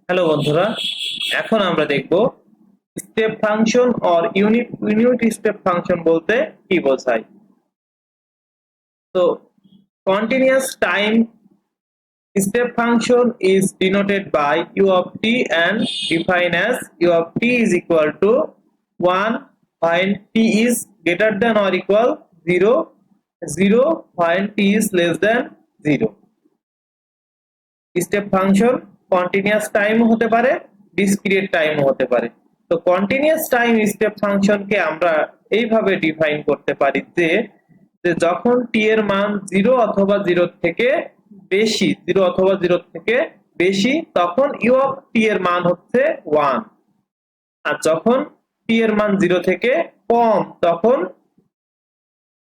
Hello বন্ধুরা, এখন আমরা দেখব step function or unit step function বলতে কি বোঝায়। তো continuous time step function is denoted by u of t and defined as u of t is equal to 1 when t is greater than or equal 0, 0 when t is less than 0. Step function continuous time হতে পারে, discrete time হতে পারে। তো continuous time step ফাংশনকে আমরা এইভাবে define করতে পারি যে যখন টি এর মান 0 অথবা 0 থেকে বেশি, 0 অথবা 0 থেকে বেশি, তখন ইউ অফ টি এর মান হচ্ছে 1। আর যখন টি এর মান 0 থেকে কম, তখন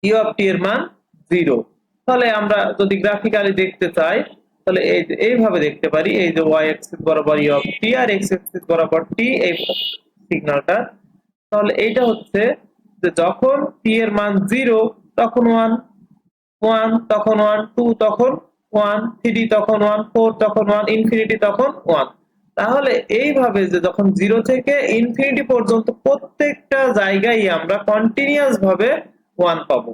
ইউ অফ টি এর মান 0। তাহলে আমরা যদি গ্রাফিক্যালি দেখতে চাই, তাহলে এইভাবে দেখতে পারি, এই যে y অ্যাক্সিস বরাবর ইউ অফ টি আর x অ্যাক্সিস বরাবর টি, এই সিগন্যালটা। তাহলে এইটা হচ্ছে যে যখন টি এর মান 0 তখন 1, 1 তখন 1, 2 তখন 1, 3 তখন 1, 4 তখন 1, ইনফিনিটি তখন 1। তাহলে এইভাবে যে যখন 0 থেকে ইনফিনিটি পর্যন্ত প্রত্যেকটা জায়গায় আমরা কন্টিনিউয়াস ভাবে 1 পাবো,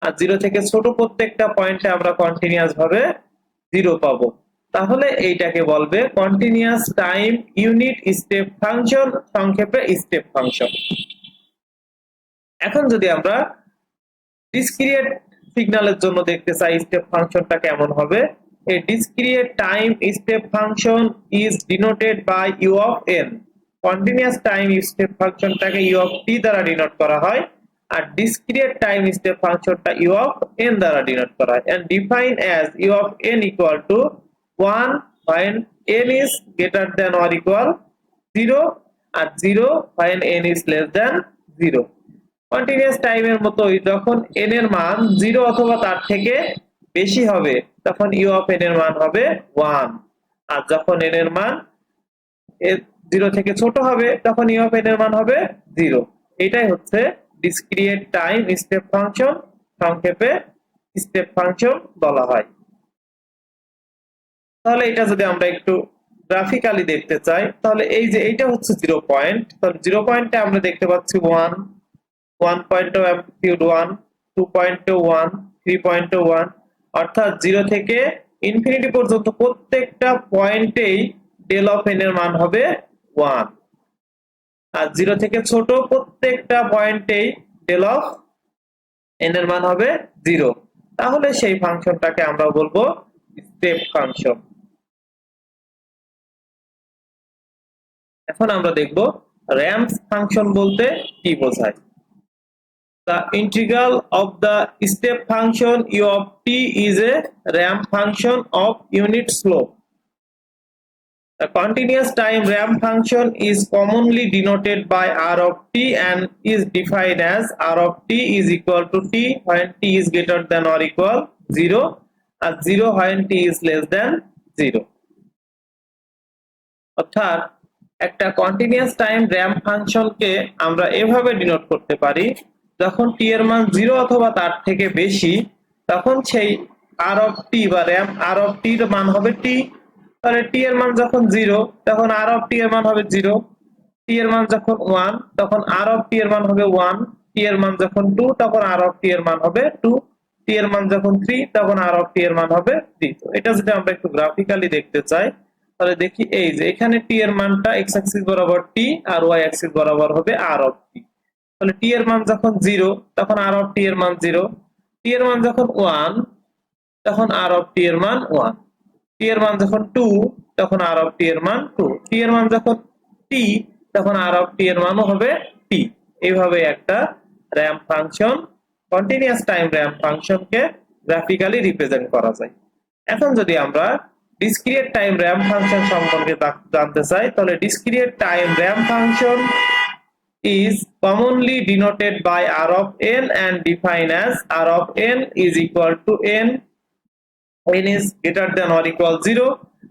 আর 0 থেকে ছোট প্রত্যেকটা পয়েন্টে আমরা কন্টিনিউয়াস ভাবে 0 পাবো। তাহলে এইটাকে বলবে continuous time unit step function, সংক্ষেপে স্টেপ ফাংশন। এখন যদি আমরা ডিসক্রিট সিগন্যালের জন্য দেখতে চাই স্টেপ ফাংশনটা কেমন হবে, a discrete time step function is denoted by u of n। Continuous time step ফাংশনটাকে u of t দ্বারা ডিনোট করা হয়, আর ডিসক্রিট টাইম স্টেপ ফাংশনটা u of n দ্বারা ডিনোট করা হয়, and define as u of n equal to 1 when n is greater than or equal 0 আর 0 when n is less than 0। Continuous টাইমের মতোই যখন n এর মান 0 অথবা তার থেকে বেশি হবে, তখন u of n এর মান হবে 1, আর যখন n এর মান 0 থেকে ছোট হবে, তখন u of n এর মান হবে 0। এটাই হচ্ছে ডিসক্রিট টাইম স্টেপ ফাংশন, সংক্ষেপে স্টেপ ফাংশন বলা হয়। তাহলে এটা যদি আমরা একটু গ্রাফিক্যালি দেখতে চাই, তাহলে এই যে এইটা হচ্ছে 0 পয়েন্ট, তাহলে 0 পয়েন্টে আমরা দেখতে পাচ্ছি 1, 1 অ্যাম্প্লিটিউড 1, 2.1, 3.1, অর্থাৎ 0 থেকে ইনফিনিটি পর্যন্ত প্রত্যেকটা পয়েন্টেই ডেল অফ n এর মান হবে 1, আর 0 থেকে ছোট প্রত্যেকটা পয়েন্টেই ডেল অফ n এর মান হবে 0। তাহলে সেই ফাংশনটাকে আমরা বলবো স্টেপ ফাংশন। এখন আমরা দেখব র‍্যাম্প ফাংশন বলতে কি বোঝায়। The integral of the step function u of t is a ramp function of unit slope. A continuous time ramp function is commonly denoted by r of t and is defined as r of t is equal to t when t is greater than or equal 0 and 0 when t is less than 0. অর্থাৎ একটা continuous time ramp ফাংশনকে আমরা এভাবে denote করতে পারি, যখন টি এর মান 0 অথবা তার থেকে বেশি, তখন সেই r of t বা র‍্যাম্প r of t এর মান হবে t। তাহলে t এর মান যখন 0, তখন r of t এর মান হবে 0, t এর মান যখন 1, তখন r of t এর মান হবে 1, t এর মান যখন 2, তখন r of t এর মান হবে 2, t এর মান যখন 3, তখন r of t এর মান হবে 3। তো এটা যদি আমরা একটু গ্রাফিক্যালি দেখতে চাই, তাহলে দেখি এই যে এখানে t এর মানটা x অ্যাক্সিস বরাবর t আর y অ্যাক্সিস বরাবর হবে r of t। তাহলে t এর মান যখন 0, তখন r of t এর মান 0, t এর মান যখন 1, তখন r of t এর মান 1, t এর মান যখন 2, তখন r of t এর মান 2, t এর মান যখন t, তখন r of t এর মানও হবে t। এইভাবে একটা ramp function, continuous time ramp ফাংশনকে গ্রাফিক্যালি রিপ্রেজেন্ট করা যায়। এখন যদি আমরা ডিসক্রিট টাইম র‍্যাম্প ফাংশন সম্পর্কে জানতে চাই, তাহলে discrete time ramp function is commonly denoted by r of n and defined as r of n is equal to n is greater than or equal 0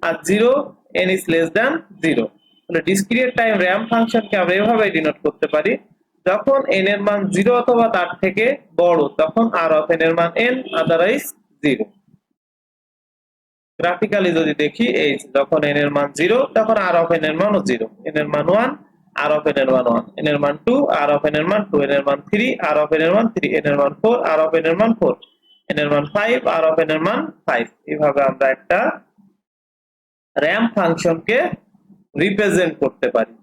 আর 0 n is less than 0। তাহলে discrete time ramp ফাংশনকে আমরা এভাবে denote করতে পারি, যখন n এর মান 0 অথবা তার থেকে বড়, তখন r of n এর মান n, আদারওয়াইজ 0। গ্রাফিক্যালি যদি দেখি, এই যখন n এর মান 0 তখন r অফ n এর মানও 0, n এর মান 1 r অফ n এর মান 1, n এর মান 2 r অফ n এর মান 2, n এর মান 3 r অফ n এর মান 3, n এর মান 4 r অফ n এর মান 4, n এর মান 5 r অফ n এর মান 5। এইভাবে আমরা একটা র‍্যাম্প ফাংশনকে রিপ্রেজেন্ট করতে পারি।